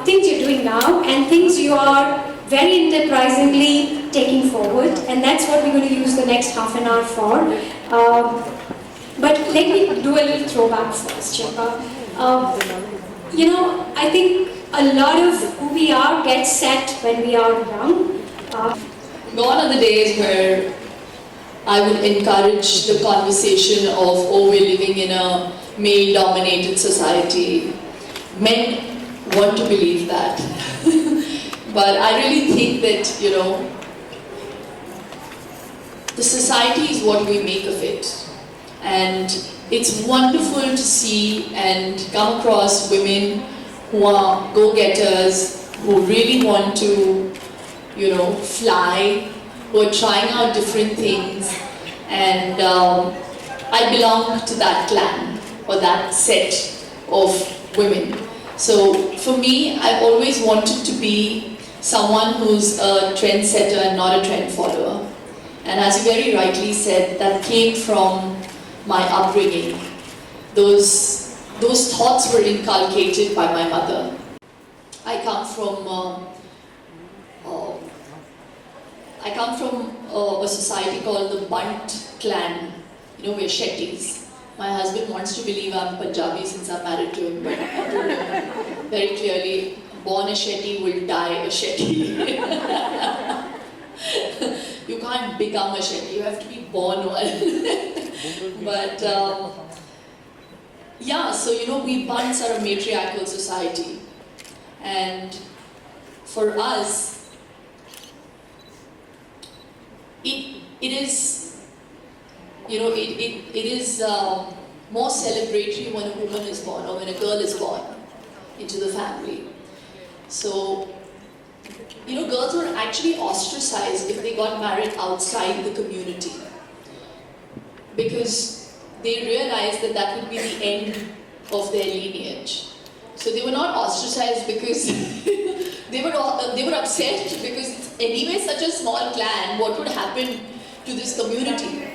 things you're doing now and things you are very enterprisingly taking forward, and that's what we're going to use the next half an hour for. But let me do a little throwback first, Shilpa. I think a lot of who we are gets set when we are young. Gone are the days where I would encourage the conversation of, oh, we're living in a male-dominated society. Men want to believe that. But I really think that, the society is what we make of it. And it's wonderful to see and come across women who are go-getters, who really want to, fly, who are trying out different things. And I belong to that clan, or that set of women. So for me, I always wanted to be someone who's a trendsetter and not a trend follower. And as you very rightly said, that came from my upbringing. Those thoughts were inculcated by my mother. I come from a society called the Bunt clan. We're Shettys. My husband wants to believe I'm Punjabi since I'm married to him, but I told him very clearly, born a Shetty will die a Shetty. You can't become a Shetty, you have to be born one. But we Bunts are a matriarchal society. And for us, it is more celebratory when a woman is born or when a girl is born into the family. So, girls were actually ostracized if they got married outside the community, because they realized that would be the end of their lineage. So they were not ostracized because they were upset because it's anyway such a small clan, what would happen to this community?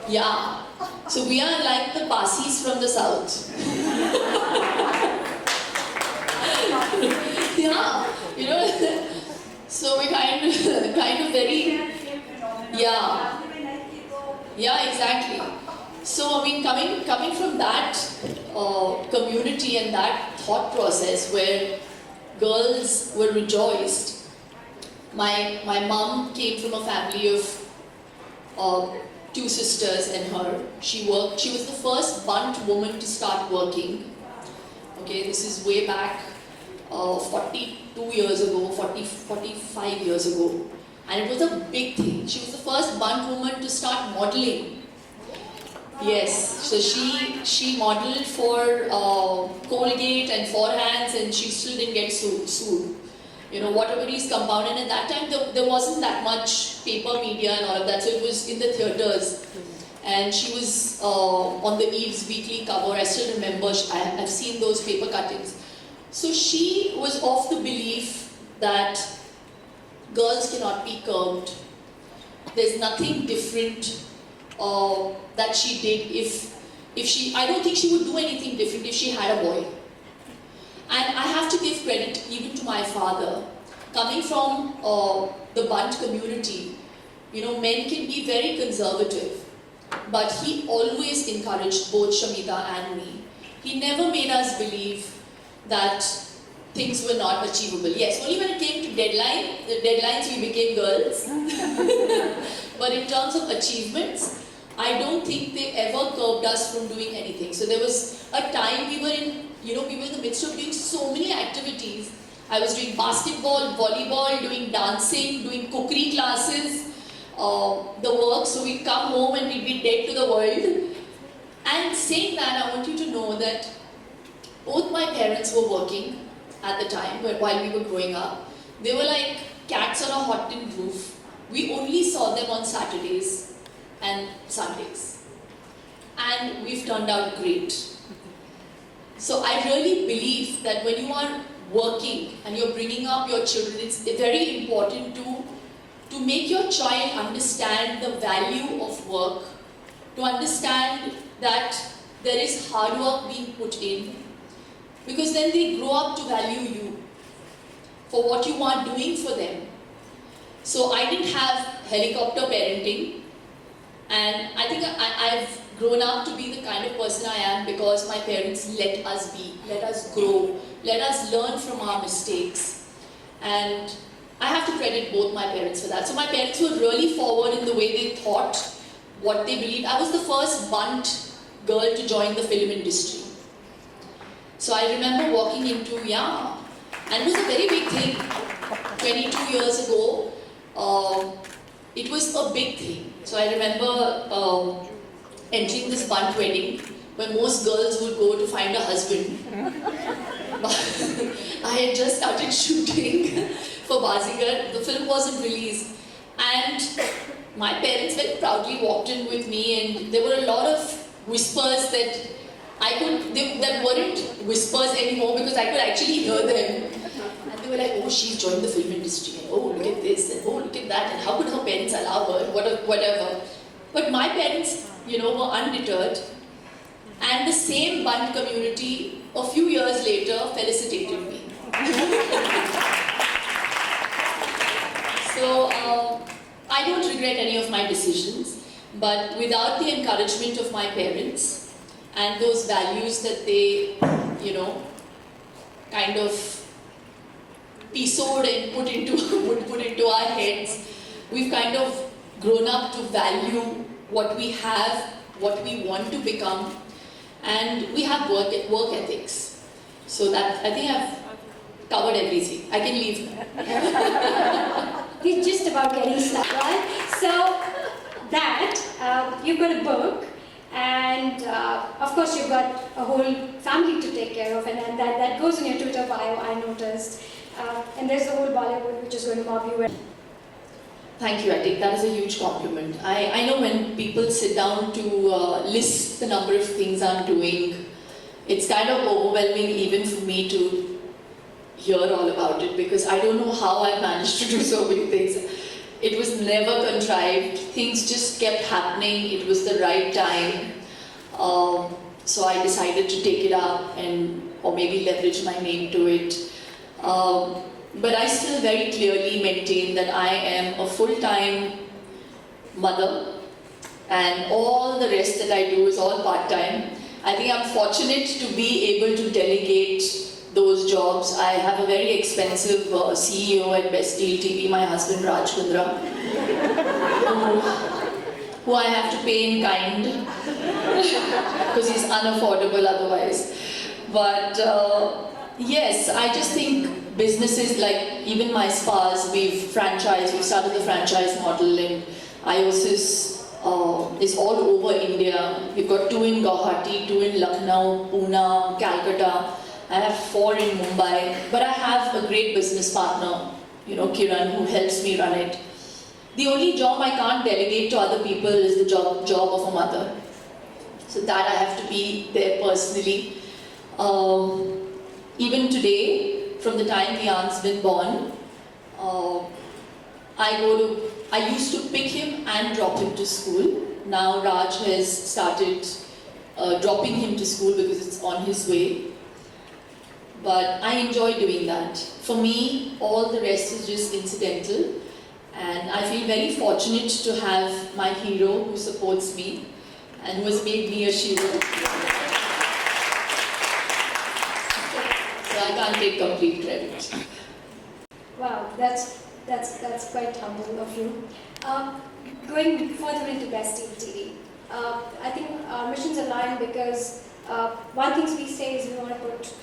Yeah. So we are like the Parsis from the south. Yeah, so we kind of very, yeah, exactly. So I mean, coming from that community and that thought process where girls were rejoiced. My mom came from a family of 2 sisters and her. She was the first Bunt woman to start working. Okay, this is way back 42 years ago, 45 years ago. And it was a big thing. She was the first Bunt woman to start modeling. Yes, so she modeled for Colgate and Forehands, and she still didn't get sued. Whatever is compound, and at that time there wasn't that much paper media and all of that, so it was in the theatres. And she was on the Eve's weekly cover. I still remember, I've seen those paper cuttings. So she was of the belief that girls cannot be curved. There's nothing different that she did if she, I don't think she would do anything different if she had a boy. And I have to give credit even to my father. Coming from the Bunt community, men can be very conservative, but he always encouraged both Shamita and me. He never made us believe that things were not achievable. Yes, only when it came to deadlines we became girls. But in terms of achievements, I don't think they ever curbed us from doing anything. So there was a time we were in the midst of doing so many activities. I was doing basketball, volleyball, doing dancing, doing cookery classes, the work. So we'd come home and we'd be dead to the world. And saying that, I want you to know that both my parents were working at the time while we were growing up. They were like cats on a hot tin roof. We only saw them on Saturdays and Sundays. And we've turned out great. So I really believe that when you are working and you're bringing up your children, it's very important to make your child understand the value of work, to understand that there is hard work being put in, because then they grow up to value you. for what you are doing for them. So I didn't have helicopter parenting, and I think I've grown up to be the kind of person I am because my parents let us be, let us grow, let us learn from our mistakes. And I have to credit both my parents for that. So my parents were really forward in the way they thought, what they believed. I was the first bunt girl to join the film industry. So I remember walking into, and it was a very big thing. 22 years ago, it was a big thing. So I remember entering this bunt wedding where most girls would go to find a husband. I had just started shooting for Bazigar. The film wasn't released, and my parents very proudly walked in with me, and there were a lot of whispers that that weren't whispers anymore because I could actually hear them. And they were like, oh, she's joined the film industry, and oh, look at this, and oh, look at that, and how could her parents allow her, whatever. But my parents, were undeterred, and the same bunt community a few years later felicitated me. So I don't regret any of my decisions, but without the encouragement of my parents and those values that they, kind of pisoed and put into our heads, we've kind of grown up to value what we have, what we want to become, and we have work ethics. So that, I think I've covered everything. I can leave now. We're just about getting started, right? So that, you've got a book, and of course you've got a whole family to take care of, and that goes in your Twitter bio, I noticed. And there's the whole Bollywood which is going to mob you. Thank you, I think that is a huge compliment. I know when people sit down to list the number of things I'm doing, it's kind of overwhelming even for me to hear all about it because I don't know how I managed to do so many things. It was never contrived, things just kept happening, it was the right time. So I decided to take it up or maybe leverage my name to it. But I still very clearly maintain that I am a full-time mother and all the rest that I do is all part-time. I think I'm fortunate to be able to delegate those jobs. I have a very expensive CEO at Best Deal TV, my husband Raj Kundra, who I have to pay in kind because he's unaffordable otherwise. But yes, I just think businesses like even my spas, we've started the franchise model, and IOSIS is all over India. We've got 2 in Guwahati, 2 in Lucknow, Pune, Calcutta. I have 4 in Mumbai, but I have a great business partner, Kiran, who helps me run it. The only job I can't delegate to other people is the job of a mother. So that I have to be there personally. Even today, from the time Vian's been born, I used to pick him and drop him to school. Now Raj has started dropping him to school because it's on his way. But I enjoy doing that. For me, all the rest is just incidental. And I feel very fortunate to have my hero who supports me and who has made me a Shero. So I can't take complete credit. Wow, that's quite humble of you. Going further into Best Deal TV, I think our missions align because one thing we say is we want to put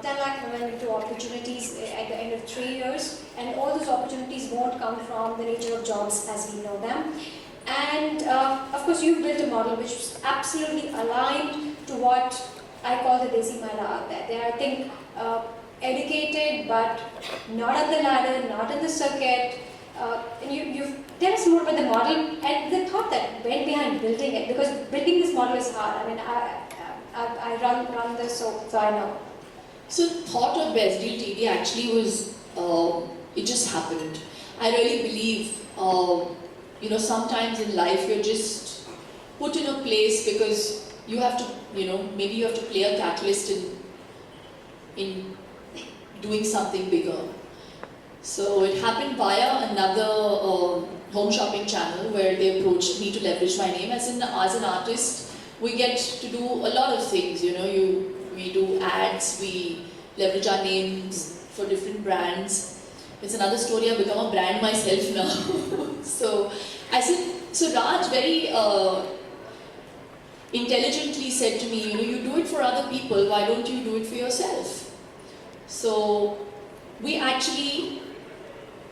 10 lakh women into opportunities at the end of 3 years, and all those opportunities won't come from the nature of jobs as we know them. And of course, you've built a model which is absolutely aligned to what I call the Desi Mahila out there. They are, I think, educated but not up the ladder, not in the circuit. And you've tell us more about the model and the thought that went behind building it, because building this model is hard. I mean, I run this, so I know. So the thought of Best Deal TV actually was, it just happened. I really believe, sometimes in life you're just put in a place because you have to, maybe you have to play a catalyst in doing something bigger. So it happened via another home shopping channel where they approached me to leverage my name. As an artist, we get to do a lot of things. You know, we do ads, we leverage our names for different brands. It's another story. I've become a brand myself now. So I said, so Raj very intelligently said to me, you know, you do it for other people, why don't you do it for yourself? So he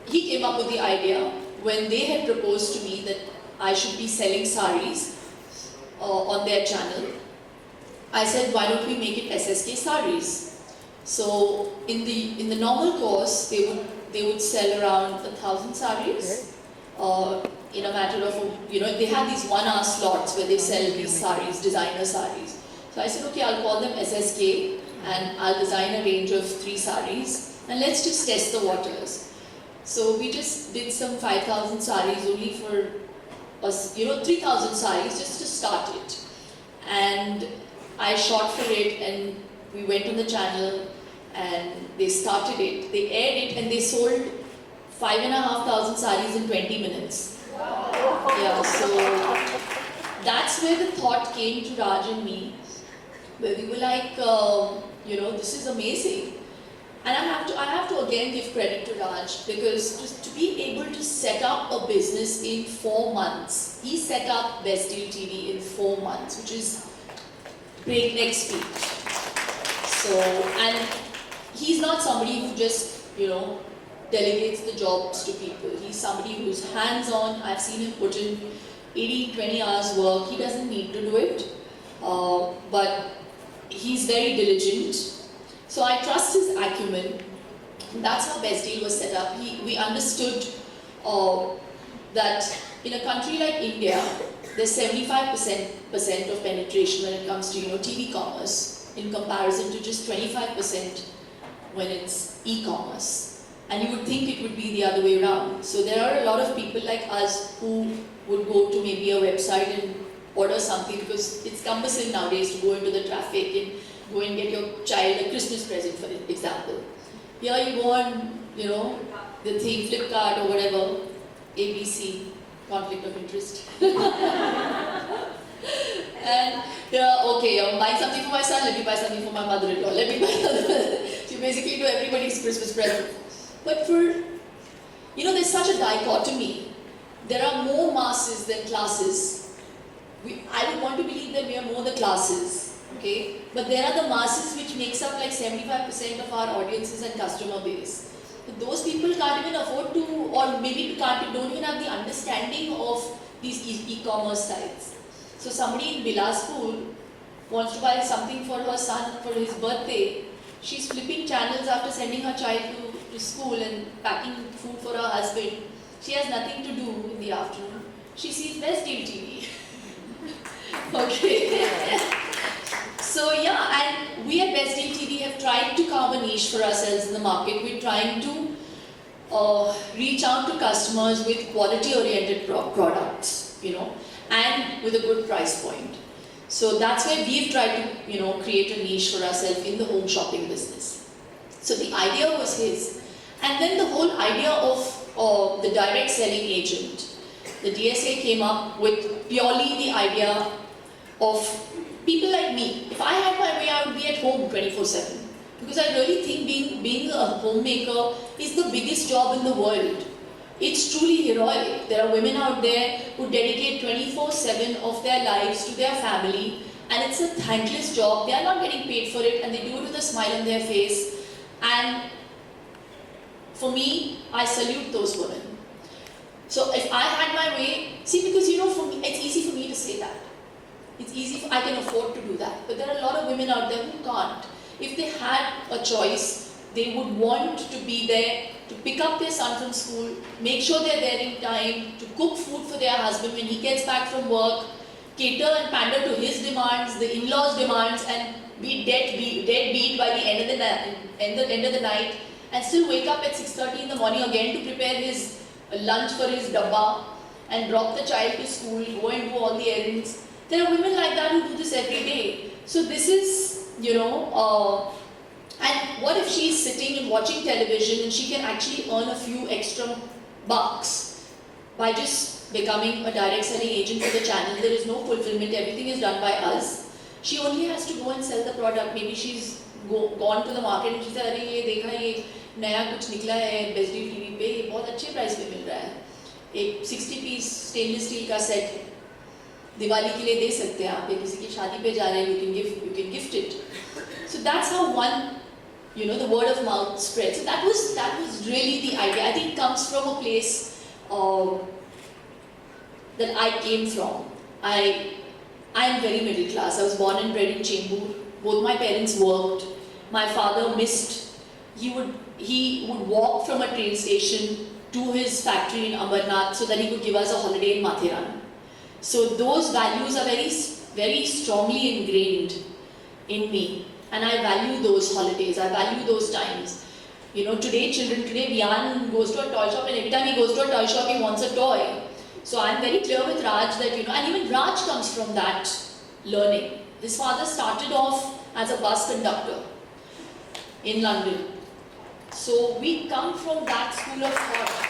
came up with the idea when they had proposed to me that I should be selling saris on their channel. I said, why don't we make it SSK saris? So in the normal course, they would sell around 1,000 saris in a matter of, you know, they have these 1 hour slots where they sell these saris, designer saris. So I said, okay, I'll call them SSK and I'll design a range of 3 saris and let's just test the waters. So we just did some 5,000 saris only for us, you know, 3,000 saris just to start it. And I shot for it and we went on the channel and they started it, they aired it and they sold 5,500 saris in 20 minutes. Yeah, so that's where the thought came to Raj and me, where we were like, you know, this is amazing. And I have to again give credit to Raj because just to be able to set up a business in 4 months, he set up Best Deal TV in 4 months, which is breakneck speed. So, and he's not somebody who just, you know, delegates the jobs to people. He's somebody who's hands-on. I've seen him put in 80, 20 hours work. He doesn't need to do it, but he's very diligent. So I trust his acumen. That's how Best Deal was set up. We understood that in a country like India, there's 75% of penetration when it comes to, you know, TV commerce in comparison to just 25% when it's e-commerce. And you would think it would be the other way around. So there are a lot of people like us who would go to maybe a website and order something because it's cumbersome nowadays to go into the traffic and go and get your child a Christmas present, for example. Here you go on, you know, the thing, Flipkart or whatever, ABC, conflict of interest. And okay, I'm buying something for my son, let me buy something for my mother-in-law, let me buy something. You basically do everybody's Christmas present. But for, you know, there's such a dichotomy. There are more masses than classes. I would want to believe that we are more the classes, okay? But there are the masses which makes up like 75% of our audiences and customer base. But those people can't even afford to, or maybe don't even have the understanding of these e-commerce sites. So somebody in Bilaspur wants to buy something for her son for his birthday. She's flipping channels after sending her child to school and packing food for her husband. She has nothing to do in the afternoon. She sees Best Deal TV. Okay. So yeah, and we at Best Deal TV have tried to carve a niche for ourselves in the market. We're trying to reach out to customers with quality-oriented products, you know, and with a good price point. So that's where we've tried to, you know, create a niche for ourselves in the home shopping business. So the idea was his. And then the whole idea of the direct selling agent, the DSA came up with purely the idea of people like me. If I had my way, I would be at home 24/7. Because I really think being a homemaker is the biggest job in the world. It's truly heroic. There are women out there who dedicate 24/7 of their lives to their family, and it's a thankless job. They are not getting paid for it and they do it with a smile on their face. And for me, I salute those women. So if I had my way, see, because you know, for me, it's easy for me to say that. It's easy, I can afford to do that. But there are a lot of women out there who can't. If they had a choice, they would want to be there to pick up their son from school, make sure they're there in time, to cook food for their husband when he gets back from work, cater and pander to his demands, the in-laws' demands, and be deadbeat by the end of the night, and still wake up at 6:30 in the morning again to prepare his lunch for his dabba, and drop the child to school, go and do all the errands. There are women like that who do this every day. So this is, you know, And what if she's sitting and watching television and she can actually earn a few extra bucks by just becoming a direct selling agent for the channel? There is no fulfillment, everything is done by us. She only has to go and sell the product. Maybe she's gone to the market and she said, अरे ये देखा ये नया कुछ निकला है best deal TV पे, ये बहुत अच्छे प्राइस पे मिल रहा है, एक 60 पीस स्टेनलेस स्टील का सेट दिवाली के लिए दे सकते हैं आप, या किसी की शादी पे जा रहे हैं, you can gift it. So that's how one, the word of mouth spread. So that was really the idea. I think it comes from a place that I came from. I am very middle class. I was born and bred in Chembur. Both my parents worked. My father missed. He would walk from a train station to his factory in Amarnath so that he could give us a holiday in Mathiran. So those values are very, very strongly ingrained in me. And I value those holidays, I value those times. Today Vian goes to a toy shop and every time he goes to a toy shop he wants a toy. So I'm very clear with Raj that, and even Raj comes from that learning. His father started off as a bus conductor in London. So we come from that school of thought.